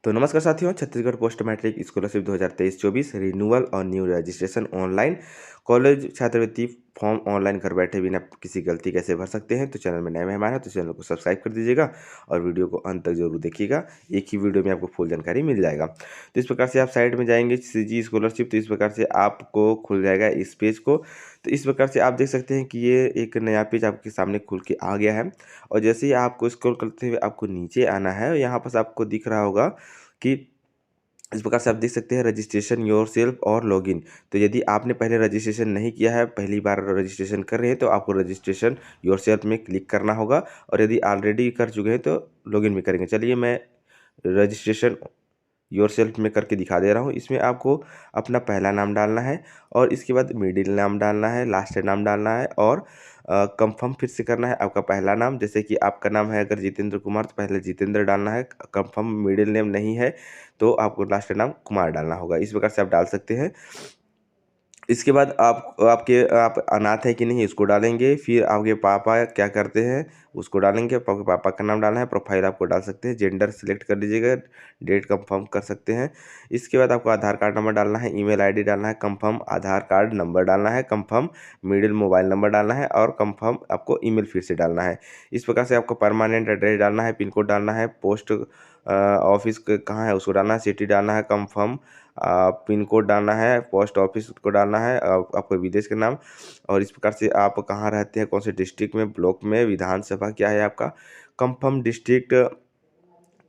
तो नमस्कार साथियों, Chhattisgarh post matric scholarship 2023-24 renewal और न्यू रजिस्ट्रेशन ऑनलाइन कॉलेज छात्रवृत्ति फॉर्म ऑनलाइन घर बैठे बिना किसी गलती कैसे भर सकते हैं। तो चैनल में नए मेहमान हैं तो चैनल को सब्सक्राइब कर दीजिएगा और वीडियो को अंत तक जरूर देखिएगा। एक ही वीडियो में आपको फुल जानकारी मिल जाएगा। तो इस प्रकार से आप साइट में जाएंगे सीजी स्कॉलरशिप, तो इस प्रकार से आपको खुल जाएगा इस पेज को। तो इस प्रकार से आप देख सकते हैं कि ये एक नया पेज आपके सामने खुल के आ गया है। और जैसे ही आपको स्क्रॉल करते हुए आपको नीचे आना है, यहाँ पर आपको दिख रहा होगा कि इस प्रकार से आप देख सकते हैं रजिस्ट्रेशन योरसेल्फ और लॉगिन। तो यदि आपने पहले रजिस्ट्रेशन नहीं किया है, पहली बार रजिस्ट्रेशन कर रहे हैं, तो आपको रजिस्ट्रेशन योरसेल्फ में क्लिक करना होगा। और यदि ऑलरेडी कर चुके हैं तो लॉगिन भी करेंगे। चलिए मैं रजिस्ट्रेशन योरसेल्फ में करके दिखा दे रहा हूँ। इसमें आपको अपना पहला नाम डालना है और इसके बाद मिडिल नाम डालना है, लास्ट नाम डालना है और कंफर्म फिर से करना है आपका पहला नाम। जैसे कि आपका नाम है अगर जितेंद्र कुमार, तो पहले जितेंद्र डालना है। कंफर्म मिडिल नेम नहीं है तो आपको लास्ट नाम कुमार डालना होगा। इस प्रकार से आप डाल सकते हैं। इसके बाद आप अनाथ है कि नहीं इसको डालेंगे। फिर आपके पापा क्या करते हैं उसको डालेंगे। आपके पापा का नाम डालना है। प्रोफाइल आपको डाल सकते हैं। जेंडर सिलेक्ट कर लीजिएगा। डेट कंफर्म कर सकते हैं। इसके बाद आपको आधार कार्ड नंबर डालना है, ईमेल आईडी डालना है, कंफर्म आधार कार्ड नंबर डालना है, कंफर्म मिडिल मोबाइल नंबर डालना है और कंफर्म आपको ईमेल फिर से डालना है। इस प्रकार से आपको परमानेंट एड्रेस डालना है, पिन कोड डालना है, पोस्ट ऑफिस कहाँ है उसको डालना है, सिटी डालना है, कंफर्म पिन कोड डालना है, पोस्ट ऑफिस को डालना है, आपको विदेश का नाम। और इस प्रकार से आप कहाँ रहते हैं, कौन से डिस्ट्रिक्ट में, ब्लॉक में, विधानसभा क्या है आपका, confirm district,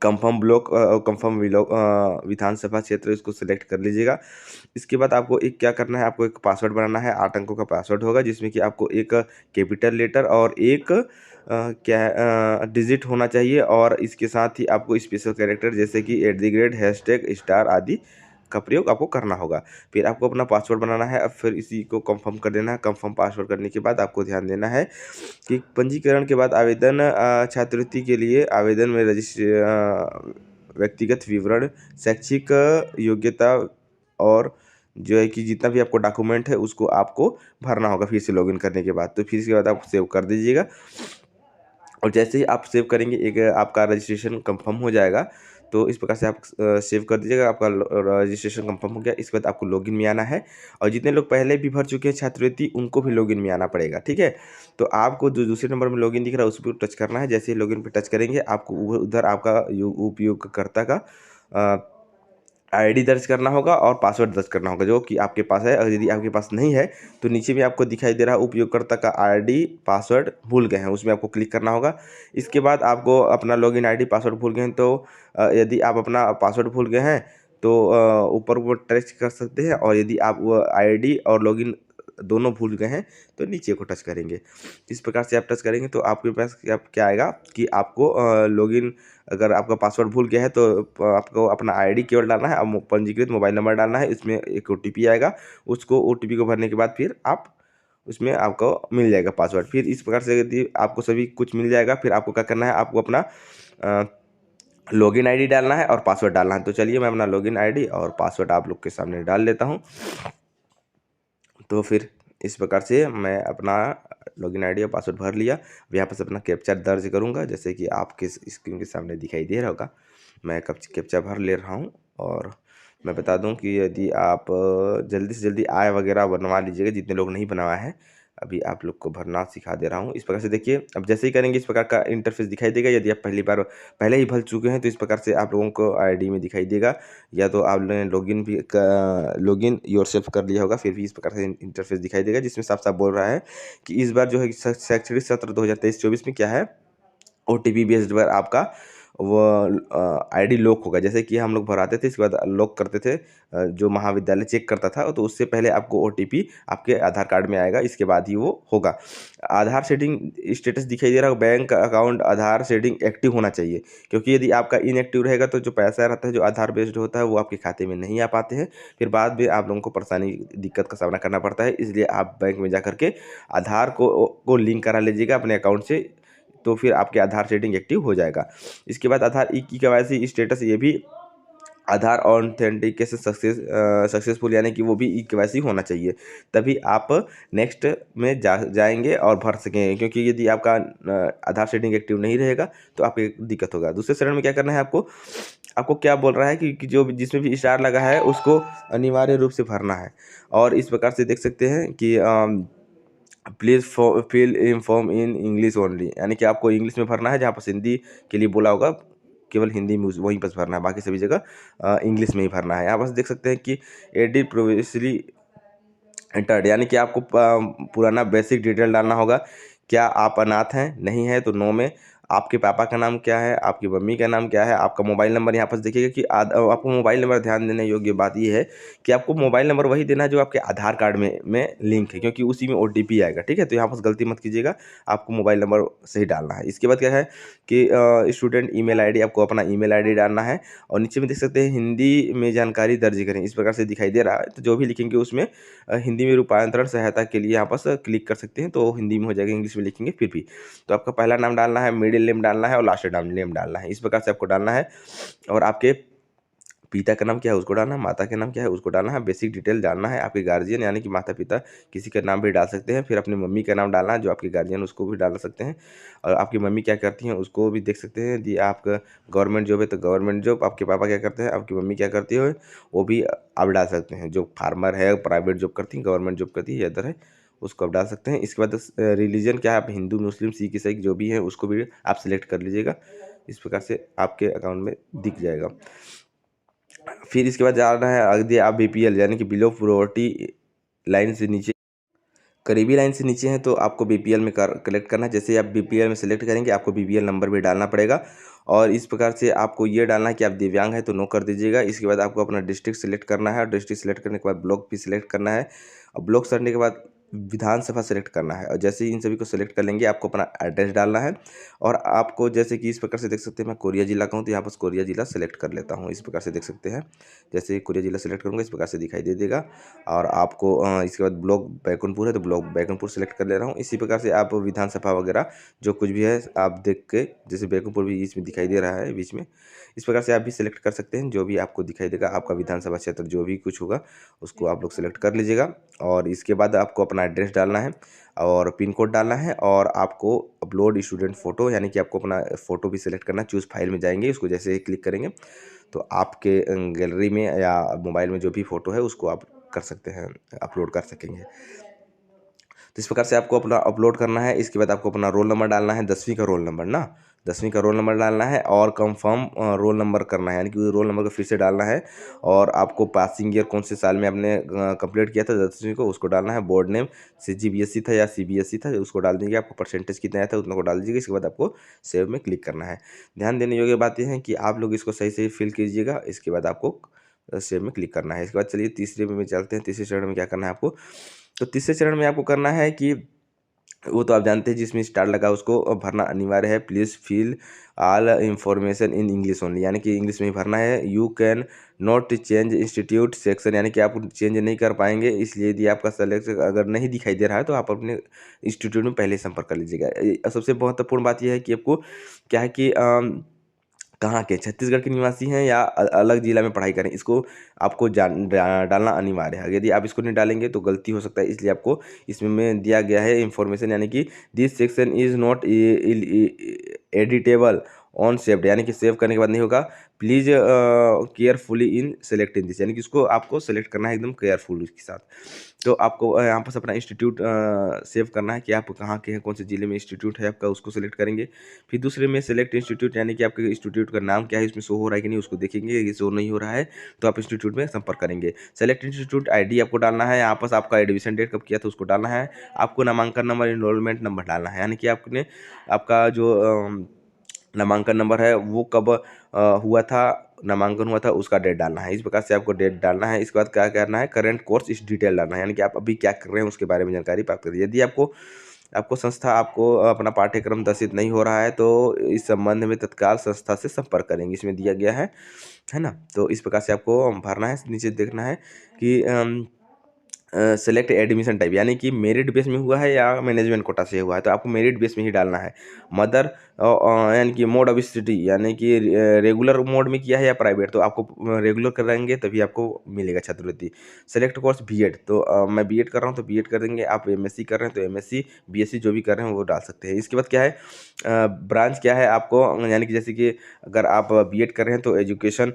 confirm block, confirm विधानसभा क्षेत्र इसको सिलेक्ट कर लीजिएगा। इसके बाद आपको एक क्या करना है, आपको एक पासवर्ड बनाना है। 8 अंकों का पासवर्ड होगा जिसमें कि आपको एक कैपिटल लेटर और एक क्या डिजिट होना चाहिए। और इसके साथ ही आपको स्पेशल कैरेक्टर जैसे कि @ हैशटैग स्टार आदि का प्रयोग आपको करना होगा। फिर आपको अपना पासवर्ड बनाना है। अब फिर इसी को कंफर्म कर देना है। कंफर्म पासवर्ड करने के बाद आपको ध्यान देना है कि पंजीकरण के बाद आवेदन छात्रवृत्ति के लिए आवेदन में व्यक्तिगत विवरण, शैक्षिक योग्यता और जो है कि जितना भी आपको डॉक्यूमेंट है उसको आपको भरना होगा फिर से लॉगिन करने के बाद। तो फिर इसके बाद आप सेव कर दीजिएगा। और जैसे ही आप सेव करेंगे एक आपका रजिस्ट्रेशन कंफर्म हो जाएगा। तो इस प्रकार से आप सेव कर दीजिएगा। आपका रजिस्ट्रेशन कंफर्म हो गया। इसके बाद आपको लॉगिन में आना है। और जितने लोग पहले भी भर चुके हैं छात्रवृत्ति उनको भी लॉगिन में आना पड़ेगा, ठीक है। तो आपको जो दूसरे नंबर में लॉगिन दिख रहा है उस पर टच करना है। जैसे ही लॉगिन पे टच करेंगे आपको उधर आपका उपयोगकर्ता का आईडी दर्ज करना होगा और पासवर्ड दर्ज करना होगा जो कि आपके पास है। और यदि आपके पास नहीं है तो नीचे में आपको दिखाई दे रहा है उपयोगकर्ता का आईडी पासवर्ड भूल गए हैं, उसमें आपको क्लिक करना होगा। इसके बाद आपको अपना लॉगिन आईडी पासवर्ड भूल गए हैं तो यदि आप अपना पासवर्ड भूल गए हैं तो ऊपर वो टच कर सकते हैं। और यदि आप वो आईडी और लॉगिन दोनों भूल गए हैं तो नीचे को टच करेंगे। इस प्रकार से आप टच करेंगे तो आपके पास क्या आएगा कि आपको लॉगिन, अगर आपका पासवर्ड भूल गया है तो आपको अपना आईडी केवल डालना है, अब पंजीकृत मोबाइल नंबर डालना है। इसमें एक ओटीपी आएगा, उसको ओटीपी को भरने के बाद फिर आप उसमें आपको मिल जाएगा पासवर्ड। फिर इस प्रकार से यदि आपको सभी कुछ मिल जाएगा फिर आपको क्या करना है, आपको अपना लॉगिन आईडी डालना है और पासवर्ड डालना है। तो चलिए मैं अपना लॉगिन आईडी और पासवर्ड आप लोग के सामने डाल लेता हूँ। तो फिर इस प्रकार से मैं अपना लॉगिन आईडी और पासवर्ड भर लिया। अब यहाँ पर अपना कैप्चा दर्ज करूँगा जैसे कि आपके स्क्रीन के सामने दिखाई दे रहा होगा। मैं कैप्चा भर ले रहा हूँ। और मैं बता दूँ कि यदि आप जल्दी से जल्दी आय वगैरह बनवा लीजिएगा, जितने लोग नहीं बनवाए हैं अभी आप लोग को भरना सिखा दे रहा हूँ। इस प्रकार से देखिए, अब जैसे ही करेंगे इस प्रकार का इंटरफेस दिखाई देगा। यदि आप पहली बार पहले ही भर चुके हैं तो इस प्रकार से आप लोगों को आईडी में दिखाई देगा, या तो आपने लॉगिन योरसेल्फ कर लिया होगा फिर भी इस प्रकार से इंटरफेस दिखाई देगा जिसमें साफ साफ बोल रहा है कि इस बार जो है शैक्षणिक सत्र 2023-24 में क्या है, ओटीपी बेस्ड पर आपका वो आईडी लॉक होगा। जैसे कि हम लोग भराते थे इसके बाद लॉक करते थे, जो महाविद्यालय चेक करता था तो उससे पहले आपको ओटीपी आपके आधार कार्ड में आएगा, इसके बाद ही वो होगा। आधार सेटिंग स्टेटस दिखाई दे रहा है, बैंक अकाउंट आधार सेटिंग एक्टिव होना चाहिए, क्योंकि यदि आपका इनएक्टिव रहेगा तो जो पैसा रहता है जो आधार बेस्ड होता है वो आपके खाते में नहीं आ पाते हैं। फिर बाद में आप लोगों को परेशानी दिक्कत का सामना करना पड़ता है। इसलिए आप बैंक में जा करके आधार को लिंक करा लीजिएगा अपने अकाउंट से, तो फिर आपके आधार सेटिंग एक्टिव हो जाएगा। इसके बाद आधार ई-केवाईसी स्टेटस, ये भी आधार ऑथेंटिकेशन सक्सेसफुल, यानी कि वो भी ई-केवाईसी होना चाहिए, तभी आप नेक्स्ट में जाएंगे और भर सकेंगे। क्योंकि यदि आपका आधार सेटिंग एक्टिव नहीं रहेगा तो आपको दिक्कत होगा। दूसरे चरण में क्या करना है, आपको आपको क्या बोल रहा है कि जो भी जिसमें भी स्टार लगा है उसको अनिवार्य रूप से भरना है। और इस प्रकार से देख सकते हैं कि please fill in form in English only, यानी कि आपको इंग्लिश में भरना है, जहाँ पर हिंदी के लिए बोला होगा केवल हिंदी में वहीं पर भरना है, बाकी सभी जगह इंग्लिश में ही भरना है। यहाँ पर देख सकते हैं कि एडिट प्रोविजनली एंटर्ड, यानी कि आपको पुराना बेसिक डिटेल डालना होगा। क्या आप अनाथ हैं, नहीं है तो नो में। आपके पापा का नाम क्या है, आपकी मम्मी का नाम क्या है, आपका मोबाइल नंबर। यहाँ पर देखिएगा कि आपको मोबाइल नंबर, ध्यान देने योग्य बात ये है कि आपको मोबाइल नंबर वही देना है जो आपके आधार कार्ड में लिंक है, क्योंकि उसी में OTP आएगा। ठीक है, तो यहाँ पर गलती मत कीजिएगा, आपको मोबाइल नंबर सही डालना है। इसके बाद क्या है कि स्टूडेंट ईमेल आईडी, आपको अपना ईमेल आईडी डालना है। और नीचे में देख सकते हैं हिंदी में जानकारी दर्ज करें, इस प्रकार से दिखाई दे रहा है। तो जो भी लिखेंगे उसमें हिंदी में रूपांतरण सहायता के लिए यहाँ पर क्लिक कर सकते हैं, तो हिंदी में हो जाएगा, इंग्लिश में लिखेंगे फिर भी। तो आपका पहला नाम डालना है, मिडिल नेम डालना है और लास्ट नेम डालना है, इस प्रकार से आपको डालना है। और आपके पिता का नाम क्या है उसको डालना है, माता का नाम क्या है उसको डालना है, बेसिक डिटेल डालना है। आपके गार्जियन यानी कि माता पिता किसी का नाम भी डाल सकते हैं। फिर अपनी मम्मी का नाम डालना है, जो आपके गार्जियन उसको भी डाल सकते हैं। और आपकी मम्मी क्या करती हैं उसको भी देख सकते हैं। यदि आपका गवर्नमेंट जॉब है तो गवर्नमेंट जॉब, आपके पापा क्या करते हैं, आपकी मम्मी क्या करती है वो भी आप डाल सकते हैं। जो फार्मर है, प्राइवेट जॉब करती हैं, गवर्नमेंट जॉब करती है या अदर है, उसको आप डाल सकते हैं। इसके बाद रिलीजन क्या है, आप हिंदू मुस्लिम सिख ईसाई जो भी है उसको भी आप सिलेक्ट कर लीजिएगा। इस प्रकार से आपके अकाउंट में दिख जाएगा। फिर इसके बाद जाना है, यदि आप BPL यानी कि बिलो पॉवर्टी लाइन से नीचे, करीबी लाइन से नीचे हैं, तो आपको BPL में कलेक्ट करना है। जैसे आप BPL में सेलेक्ट करेंगे आपको BPL नंबर भी डालना पड़ेगा। और इस प्रकार से आपको ये डालना है कि आप दिव्यांग हैं तो नो कर दीजिएगा। इसके बाद आपको अपना डिस्ट्रिक्ट सेलेक्ट करना है, और डिस्ट्रिक्ट सेलेक्ट करने के बाद ब्लॉक भी सिलेक्ट करना है। और ब्लॉक करने के बाद विधानसभा सेलेक्ट करना है। और जैसे ही इन सभी को सेलेक्ट कर लेंगे आपको अपना एड्रेस डालना है। और आपको जैसे कि इस प्रकार से देख सकते हैं, मैं कोरिया जिला का हूँ तो यहाँ पर कोरिया जिला सेलेक्ट कर लेता हूँ। इस प्रकार से देख सकते हैं, जैसे कोरिया जिला सेलेक्ट करूँगा इस प्रकार से दिखाई दे देगा। और आपको इसके बाद ब्लॉक बैकुंठपुर है तो ब्लॉक बैकुंठपुर सेलेक्ट कर ले रहा हूँ। इसी प्रकार से आप विधानसभा वगैरह जो कुछ भी है आप देख के, जैसे बैकुंठपुर भी इसमें दिखाई दे रहा है बीच में, इस प्रकार से आप भी सिलेक्ट कर सकते हैं। जो भी आपको दिखाई देगा आपका विधानसभा क्षेत्र जो भी कुछ होगा उसको आप लोग सेलेक्ट कर लीजिएगा। और इसके बाद आपको अपना एड्रेस डालना है और पिन कोड डालना है। और आपको अपलोड स्टूडेंट फ़ोटो, यानी कि आपको अपना फ़ोटो भी सिलेक्ट करना है। चूज़ फाइल में जाएंगे, उसको जैसे ही क्लिक करेंगे तो आपके गैलरी में या मोबाइल में जो भी फ़ोटो है उसको आप कर सकते हैं, अपलोड कर सकेंगे। तो इस प्रकार से आपको अपना अपलोड करना है। इसके बाद आपको अपना रोल नंबर डालना है, 10वीं का रोल नंबर ना, 10वीं का रोल नंबर डालना है। और कंफर्म रोल नंबर करना है, यानी कि रोल नंबर को फिर से डालना है। और आपको पासिंग ईयर कौन से साल में आपने कंप्लीट किया था 10वीं को उसको डालना है। बोर्ड नेम CGBSE था या CBSE था उसको डाल दीजिए। आपको परसेंटेज कितना आया था उतना को डाल दीजिएगा। इसके बाद आपको सेव में क्लिक करना है। ध्यान देने योग्य बात यह है कि आप लोग इसको सही सही फिल कीजिएगा। इसके बाद आपको सेव में क्लिक करना है। इसके बाद चलिए तीसरे में चलते हैं। तीसरे चरण में क्या करना है आपको, तो तीसरे चरण में आपको करना है कि वो तो आप जानते हैं जिसमें स्टार लगा उसको भरना अनिवार्य है। Please fill all information in English only, यानी कि इंग्लिश में ही भरना है। You can not change institute section, यानी कि आप चेंज नहीं कर पाएंगे। इसलिए यदि आपका सेलेक्शन अगर नहीं दिखाई दे रहा है तो आप अपने इंस्टीट्यूट में पहले संपर्क कर लीजिएगा। सबसे महत्वपूर्ण बात यह है कि आपको क्या है कि कहाँ के, छत्तीसगढ़ के निवासी हैं या अलग जिला में पढ़ाई करें, इसको आपको डालना अनिवार्य है। यदि आप इसको नहीं डालेंगे तो गलती हो सकता है, इसलिए आपको इसमें दिया गया है इंफॉर्मेशन, यानी कि this section is not editable on saved, यानी कि सेव करने के बाद नहीं होगा। Please carefully in selecting this, यानी कि इसको आपको सेलेक्ट करना है एकदम केयरफुल के साथ। तो आपको यहाँ पर अपना इंस्टीट्यूट सेव करना है कि आप कहाँ के हैं, कौन से ज़िले में इंस्टीट्यूट है आपका, उसको सेलेक्ट करेंगे। फिर दूसरे में सेलेक्ट इंस्टीट्यूट, यानी कि आपके इंस्टीट्यूट का नाम क्या है, इसमें शो हो रहा है कि नहीं उसको देखेंगे। ये शो नहीं हो रहा है तो आप इंस्टीट्यूट में संपर्क करेंगे। सेलेक्ट इंस्टीट्यूट ID आपको डालना है। यहाँ पर आपका एडमिशन डेट कब किया था उसको डालना है। आपको नामांकन नंबर, इनरोलमेंट नंबर डालना है, यानी कि आपने आपका जो नामांकन नंबर है वो कब हुआ था, नामांकन हुआ था उसका डेट डालना है। इस प्रकार से आपको डेट डालना है। इसके बाद क्या करना है, करंट कोर्स इस डिटेल डालना है, यानी कि आप अभी क्या कर रहे हैं उसके बारे में जानकारी प्राप्त करिए। यदि आपको संस्था आपको अपना पाठ्यक्रम दर्शित नहीं हो रहा है तो इस संबंध में तत्काल संस्था से संपर्क करेंगे, इसमें दिया गया है ना। तो इस प्रकार से आपको भरना है। नीचे देखना है कि सेलेक्ट एडमिशन टाइप, यानी कि मेरिट बेस में हुआ है या मैनेजमेंट कोटा से हुआ है, तो आपको मेरिट बेस में ही डालना है। मदर यानी कि मोड ऑफ स्टडी, यानी कि रेगुलर मोड में किया है या प्राइवेट, तो आपको रेगुलर कराएंगे तभी आपको मिलेगा छात्रवृत्ति। सेलेक्ट कोर्स बीएड, तो मैं बीएड कर रहा हूँ तो बीएड कर देंगे। आप एमएससी कर रहे हैं तो एमएससी, बीएससी जो भी कर रहे हैं वो डाल सकते हैं। इसके बाद क्या है, ब्रांच क्या है आपको, यानी कि जैसे कि अगर आप बीएड कर रहे हैं तो एजुकेशन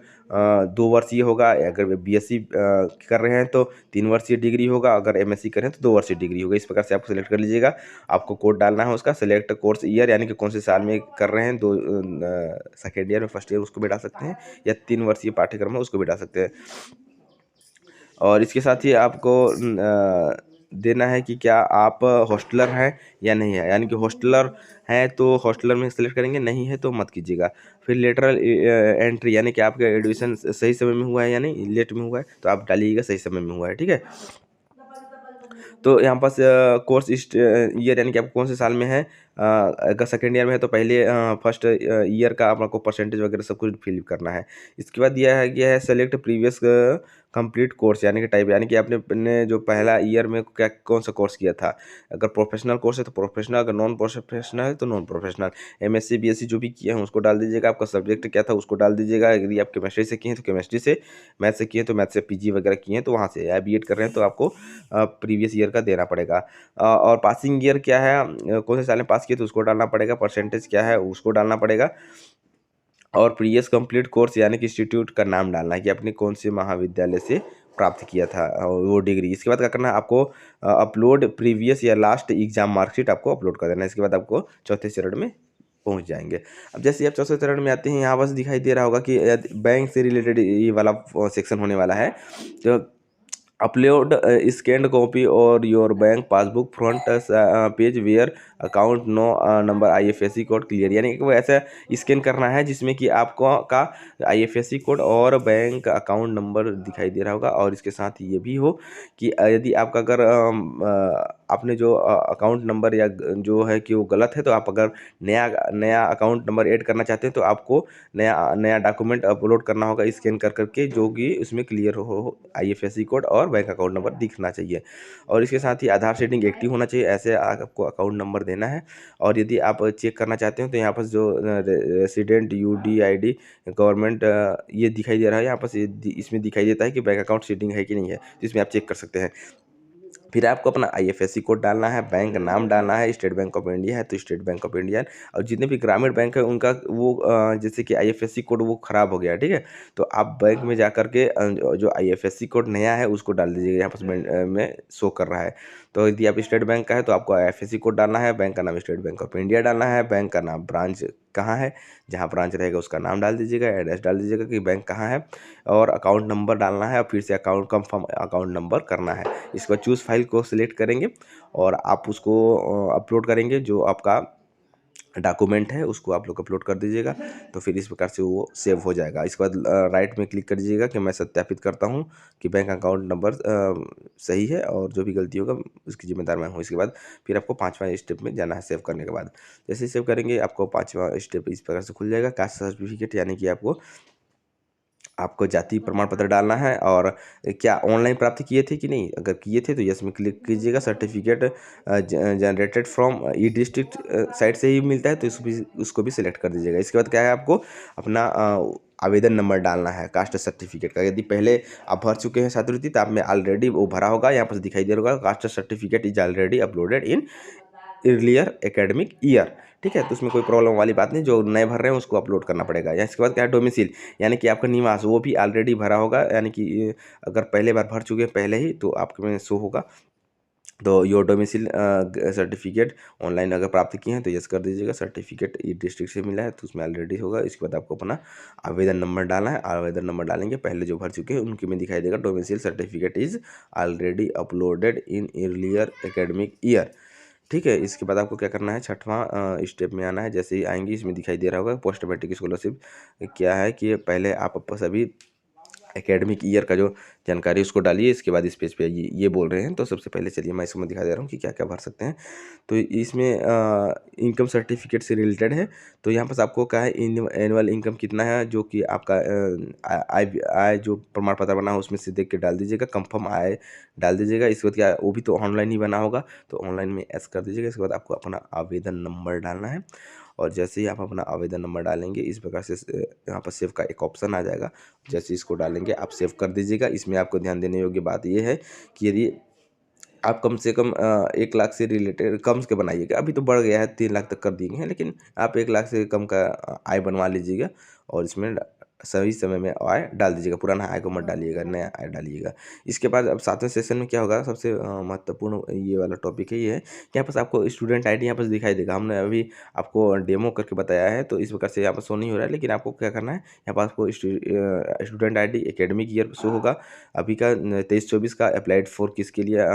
2 वर्षीय होगा, अगर बीएससी कर रहे हैं तो 3 वर्षीय डिग्री होगा, अगर एमएससी कर रहे हैं तो 2 वर्षीय डिग्री होगा। इस प्रकार से आपको सेलेक्ट कर लीजिएगा। आपको कोड डालना है उसका, सेलेक्ट कोर्स ईयर, यानी कि कौन से साल में कर रहे हैं, सेकेंड ईयर में, फर्स्ट ईयर, उसको भी डाल सकते हैं, या 3 वर्षीय पाठ्यक्रम है उसको भी डाल सकते हैं। और इसके साथ ही आपको देना है कि क्या आप हॉस्टलर हैं या नहीं है, यानी कि हॉस्टलर हैं तो हॉस्टलर में सेलेक्ट करेंगे, नहीं है तो मत कीजिएगा। फिर लेटरल एंट्री, यानी कि आपका एडमिशन सही समय में हुआ है या नहीं, लेट में हुआ है तो आप डालिएगा सही समय में हुआ है, ठीक है। तो यहाँ पास कोर्स ईयर, यानी कि आप कौन से साल में है, अगर सेकेंड ईयर में है तो पहले फर्स्ट ईयर का आपको परसेंटेज वगैरह सब कुछ फिल करना है। इसके बाद दिया है गया है सेलेक्ट प्रीवियस कंप्लीट कोर्स, यानी कि टाइप, यानी कि आपने जो पहला ईयर में क्या कौन सा कोर्स किया था। अगर प्रोफेशनल कोर्स है तो प्रोफेशनल, अगर नॉन प्रोफेशनल है तो नॉन प्रोफेशनल। एमएससी बीएससी जो भी किए हैं उसको डाल दीजिएगा, आपका सब्जेक्ट क्या था उसको डाल दीजिएगा। यदि आप केमिस्ट्री से किए हैं तो केमिस्ट्री से, मैथ से किए हैं तो मैथ से, पीजी वगैरह किए हैं तो वहाँ से, या बीएड कर रहे हैं तो आपको प्रीवियस ईयर का देना पड़ेगा। और पासिंग ईयर क्या है, कौन से साल में पास किए तो उसको डालना पड़ेगा। परसेंटेज क्या है उसको डालना पड़ेगा। और प्रीवियस कंप्लीट कोर्स, यानी कि इंस्टीट्यूट का नाम डालना है कि आपने कौन से महाविद्यालय से प्राप्त किया था वो डिग्री। इसके बाद क्या करना है आपको, अपलोड प्रीवियस या लास्ट एग्जाम मार्कशीट आपको अपलोड कर देना है। इसके बाद आपको चौथे चरण में पहुंच जाएंगे। अब जैसे ही आप चौथे चरण में आते हैं, यहाँ बस दिखाई दे रहा होगा कि बैंक से रिलेटेड ये वाला सेक्शन होने वाला है। तो अपलोड स्कैन्ड कॉपी और your bank passbook front page where account no number IFSC code clear, यानी कि वो ऐसा स्कैन करना है जिसमें कि आपको का आईएफएससी कोड और बैंक अकाउंट नंबर दिखाई दे रहा होगा। और इसके साथ ये भी हो कि यदि आपका अगर आपने जो अकाउंट नंबर या जो है कि वो गलत है, तो आप अगर नया नया अकाउंट नंबर ऐड करना चाहते हैं तो आपको नया नया डॉक्यूमेंट अपलोड करना होगा स्कैन कर करके, जो कि उसमें क्लियर हो आईएफएससी कोड और बैंक अकाउंट नंबर दिखना चाहिए। और इसके साथ ही आधार सेटिंग एक्टिव होना चाहिए, ऐसे आपको अकाउंट नंबर देना है। और यदि आप चेक करना चाहते हो तो यहाँ पर जो रेसिडेंट यूडीआईडी गवर्नमेंट ये दिखाई दे रहा है, यहाँ पर इसमें दिखाई देता है कि बैंक अकाउंट सेटिंग है कि नहीं है, तो इसमें आप चेक कर सकते हैं। फिर आपको अपना आईएफएससी कोड डालना है, बैंक नाम डालना है। स्टेट बैंक ऑफ इंडिया है तो स्टेट बैंक ऑफ इंडिया, और जितने भी ग्रामीण बैंक है उनका वो जैसे कि आईएफएससी कोड वो ख़राब हो गया है, ठीक है, तो आप बैंक में जा कर के जो आईएफएससी कोड नया है उसको डाल दीजिएगा। यहाँ पर में शो कर रहा है। तो यदि आप स्टेट बैंक का है तो आपको आईएफएससी कोड डालना है, बैंक का नाम स्टेट बैंक ऑफ इंडिया डालना है, बैंक का नाम, ब्रांच कहाँ है, जहाँ ब्रांच रहेगा उसका नाम डाल दीजिएगा, एड्रेस डाल दीजिएगा कि बैंक कहाँ है, और अकाउंट नंबर डालना है, और फिर से अकाउंट कंफर्म अकाउंट नंबर करना है। इसके बाद चूज़ फाइल को सिलेक्ट करेंगे और आप उसको अपलोड करेंगे, जो आपका डॉक्यूमेंट है उसको आप लोग अपलोड कर दीजिएगा। तो फिर इस प्रकार से वो सेव हो जाएगा। इसके बाद राइट में क्लिक कर दीजिएगा कि मैं सत्यापित करता हूँ कि बैंक अकाउंट नंबर सही है, और जो भी गलती होगा उसकी जिम्मेदार मैं हूँ। इसके बाद फिर आपको 5वां स्टेप में जाना है सेव करने के बाद। जैसे ही सेव करेंगे आपको 5वां स्टेप इस प्रकार से खुल जाएगा, कास्ट सर्टिफिकेट, यानी कि आपको जाति प्रमाण पत्र डालना है। और क्या ऑनलाइन प्राप्त किए थे कि नहीं, अगर किए थे तो यस में क्लिक कीजिएगा। Certificate generated from E district site से ही मिलता है तो उसको भी सिलेक्ट कर दीजिएगा। इसके बाद क्या है, आपको अपना आवेदन नंबर डालना है कास्ट सर्टिफिकेट का। यदि पहले आप भर चुके हैं छात्रवृत्ति तो आप में ऑलरेडी वो भरा होगा, यहाँ पर दिखाई दे रहा होगा caste certificate is already uploaded in earlier academic year, ठीक है। तो उसमें कोई प्रॉब्लम वाली बात नहीं, जो नए भर रहे हैं उसको अपलोड करना पड़ेगा। या इसके बाद क्या है, डोमिसिल, यानी कि आपका निवास वो भी ऑलरेडी भरा होगा, यानी कि अगर पहले बार भर चुके हैं पहले ही तो आपके में शो होगा। तो योर डोमिसिल सर्टिफिकेट ऑनलाइन अगर प्राप्त किए हैं तो यस कर दीजिएगा। सर्टिफिकेट ई डिस्ट्रिक्ट से मिला है तो उसमें ऑलरेडी होगा। इसके बाद आपको अपना आवेदन नंबर डालना है। आवेदन नंबर डालेंगे, पहले जो भर चुके हैं उनके में दिखाई देगा domicile certificate is already uploaded in earlier academic year, ठीक है। इसके बाद आपको क्या करना है, 6वां स्टेप में आना है। जैसे ही आएंगे इसमें दिखाई दे रहा होगा पोस्ट मैट्रिक स्कॉलरशिप क्या है, कि पहले आप सभी एकेडमिक ईयर का जो जानकारी उसको डालिए। इसके बाद इस पेज पे ये बोल रहे हैं। तो सबसे पहले चलिए मैं इसको दिखा दे रहा हूँ कि क्या क्या भर सकते हैं। तो इसमें इनकम सर्टिफिकेट से रिलेटेड है। तो यहाँ पर आपको क्या है, एनुअल इनकम कितना है, जो कि आपका आय जो प्रमाण पत्र बना हो उसमें से देख के डाल दीजिएगा। कंफर्म आय डाल दीजिएगा। इसके बाद क्या, वो भी तो ऑनलाइन ही बना होगा तो ऑनलाइन में एस कर दीजिएगा। इसके बाद आपको अपना आवेदन नंबर डालना है और जैसे ही आप अपना आवेदन नंबर डालेंगे इस प्रकार से यहाँ पर सेव का एक ऑप्शन आ जाएगा। जैसे इसको डालेंगे आप सेव कर दीजिएगा। इसमें आपको ध्यान देने योग्य बात ये है कि यदि आप कम से कम 1 लाख से रिलेटेड कम के बनाइएगा। अभी तो बढ़ गया है, 3 लाख तक कर दिए हैं, लेकिन आप 1 लाख से कम का आय बनवा लीजिएगा और इसमें सही समय में आय डाल दीजिएगा। पुराना आय को मत डालिएगा, नया आय डालिएगा। इसके बाद अब 7वें सेशन में क्या होगा, सबसे महत्वपूर्ण ये वाला टॉपिक है, ये है कि यहाँ पर आपको स्टूडेंट आईडी यहाँ पर दिखाई देगा। हमने अभी आपको डेमो करके बताया है, तो इस प्रकार से यहाँ पर शो नहीं हो रहा है, लेकिन आपको क्या करना है, यहाँ पर आपको student ID academic year show होगा। अभी का 23-24 का अप्लाइड फॉर किसके लिए,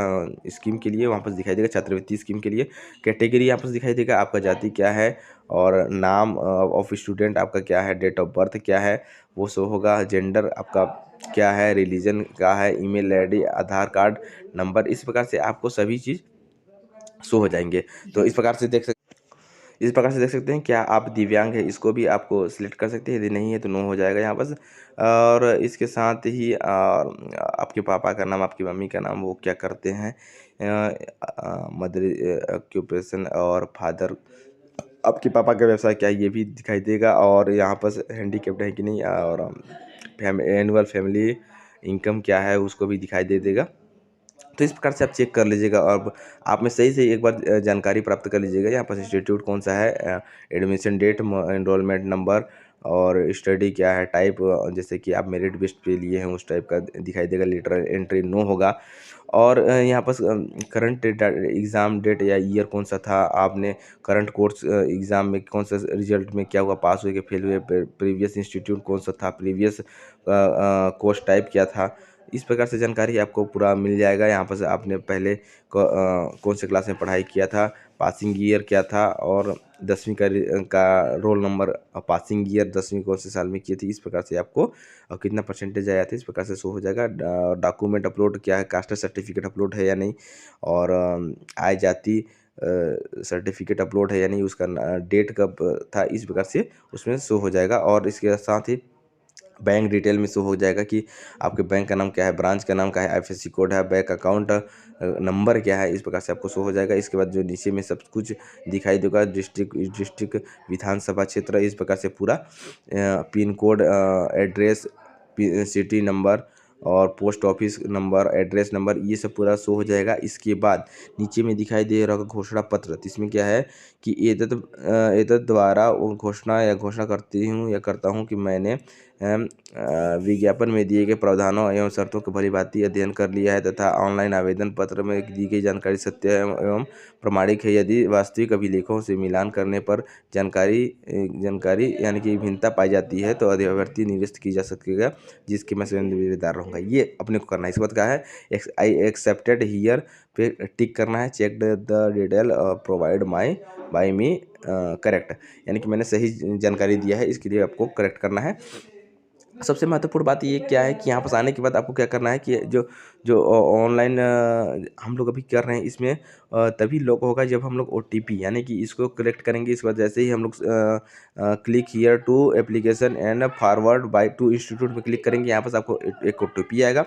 स्कीम के लिए वहाँ पर दिखाई देगा, छात्रवृत्ति स्कीम के लिए। कैटेगरी यहाँ पर दिखाई देगा, आपका जाति क्या है और नाम ऑफ स्टूडेंट आपका क्या है, डेट ऑफ बर्थ क्या है वो शो होगा, जेंडर आपका क्या है, रिलीजन क्या है, ईमेल आईडी, आधार कार्ड नंबर, इस प्रकार से आपको सभी चीज़ शो हो जाएंगे। तो इस प्रकार से देख सकते हैं। क्या आप दिव्यांग है, इसको भी आपको सिलेक्ट कर सकते हैं, यदि नहीं है तो नो हो जाएगा यहाँ पर। और इसके साथ ही आपके पापा का नाम, आपकी मम्मी का नाम, वो क्या करते हैं, मदर ऑक्यूपेशन और फादर, आपके पापा का व्यवसाय क्या है, ये भी दिखाई देगा। और यहाँ पर हैंडीकैप्ड है कि नहीं, और एनुअल फैमिली इनकम क्या है उसको भी दिखाई दे देगा। तो इस प्रकार से आप चेक कर लीजिएगा और आप में सही से एक बार जानकारी प्राप्त कर लीजिएगा। यहाँ पर इंस्टीट्यूट कौन सा है, एडमिशन डेट, एनरोलमेंट नंबर और स्टडी क्या है, टाइप, जैसे कि आप मेरिट बेस्ड पे लिए हैं उस टाइप का दिखाई देगा। लेटर एंट्री नो होगा। और यहाँ पर करंट एग्ज़ाम डेट या ईयर कौन सा था, आपने करंट कोर्स एग्ज़ाम में कौन सा रिजल्ट में क्या हुआ, पास हुए कि फेल हुए, प्रीवियस इंस्टीट्यूट कौन सा था, प्रीवियस कोर्स टाइप क्या था, इस प्रकार से जानकारी आपको पूरा मिल जाएगा। यहाँ पर से आपने पहले कौन से क्लास में पढ़ाई किया था, पासिंग ईयर क्या था, और 10वीं का रोल नंबर, पासिंग ईयर 10वीं कौन से साल में की थी, इस प्रकार से आपको कितना परसेंटेज आया था, इस प्रकार से शो हो जाएगा। डॉक्यूमेंट अपलोड क्या है, कास्ट सर्टिफिकेट अपलोड है या नहीं, और आय जाति सर्टिफिकेट अपलोड है या नहीं, उसका डेट कब था, इस प्रकार से उसमें शो हो जाएगा। और इसके साथ ही बैंक डिटेल में शो हो जाएगा कि आपके बैंक का नाम क्या है, ब्रांच का नाम क्या है, आईएफएससी कोड है, बैंक अकाउंट नंबर क्या है, इस प्रकार से आपको शो हो जाएगा। इसके बाद जो नीचे में सब कुछ दिखाई देगा, डिस्ट्रिक्ट विधानसभा क्षेत्र, इस प्रकार से पूरा pin code, address, city number और post office number, address number, ये सब पूरा शो हो जाएगा। इसके बाद नीचे में दिखाई दे रहा होगा घोषणा पत्र, तो इसमें क्या है कि एतद द्वारा वो घोषणा करती हूँ या करता हूँ कि मैंने विज्ञापन में दिए गए प्रावधानों एवं शर्तों को भलीभांति अध्ययन कर लिया है तथा ऑनलाइन आवेदन पत्र में दी गई जानकारी सत्य एवं प्रमाणिक है। यदि वास्तविक अभिलेखों से मिलान करने पर जानकारी यानी कि भिन्नता पाई जाती है तो अभ्यर्थी निरस्त की जा सकेगा, जिसके मैं स्वयं जिम्मेदार रहूँगा। ये अपने को करना है। इसके बाद क्या है, आई एक्सेप्टेड हियर पे टिक करना है, check the detail provide by me correct, यानी कि मैंने सही जानकारी दिया है, इसके लिए आपको करेक्ट करना है। सबसे महत्वपूर्ण बात ये क्या है कि यहाँ पास आने के बाद आपको क्या करना है कि जो ऑनलाइन हम लोग अभी कर रहे हैं, इसमें तभी लॉक होगा जब हम लोग ओटीपी यानी कि इसको कलेक्ट करेंगे। इसके बाद जैसे ही हम लोग click here to application and forward by to institute में क्लिक करेंगे, यहाँ पास आपको एक ओटीपी आएगा।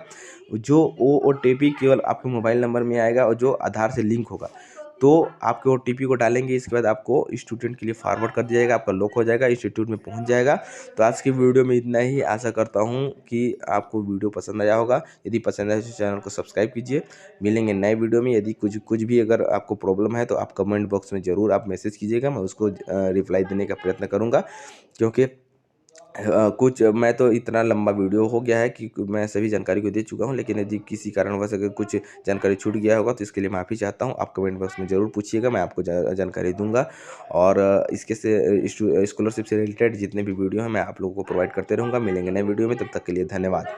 जो वो ओटीपी केवल आपके मोबाइल नंबर में आएगा और जो आधार से लिंक होगा, तो आपके ओटीपी को डालेंगे। इसके बाद आपको स्टूडेंट के लिए फॉरवर्ड कर दिया जाएगा, आपका लॉक हो जाएगा, इंस्टीट्यूट में पहुंच जाएगा। तो आज की वीडियो में इतना ही। आशा करता हूं कि आपको वीडियो पसंद आया होगा। यदि पसंद आया तो चैनल को सब्सक्राइब कीजिए। मिलेंगे नए वीडियो में। यदि कुछ भी अगर आपको प्रॉब्लम है तो आप कमेंट बॉक्स में ज़रूर आप मैसेज कीजिएगा, मैं उसको रिप्लाई देने का प्रयत्न करूँगा। क्योंकि कुछ मैं तो इतना लंबा वीडियो हो गया है कि मैं सभी जानकारी को दे चुका हूं, लेकिन यदि किसी कारणवश अगर कुछ जानकारी छूट गया होगा तो इसके लिए माफ़ी चाहता हूं। आप कमेंट बॉक्स में ज़रूर पूछिएगा, मैं आपको जानकारी दूंगा। और इसके से स्कॉलरशिप से रिलेटेड जितने भी वीडियो हैं मैं आप लोगों को प्रोवाइड करते रहूँगा। मिलेंगे नए वीडियो में, तब तक के लिए धन्यवाद।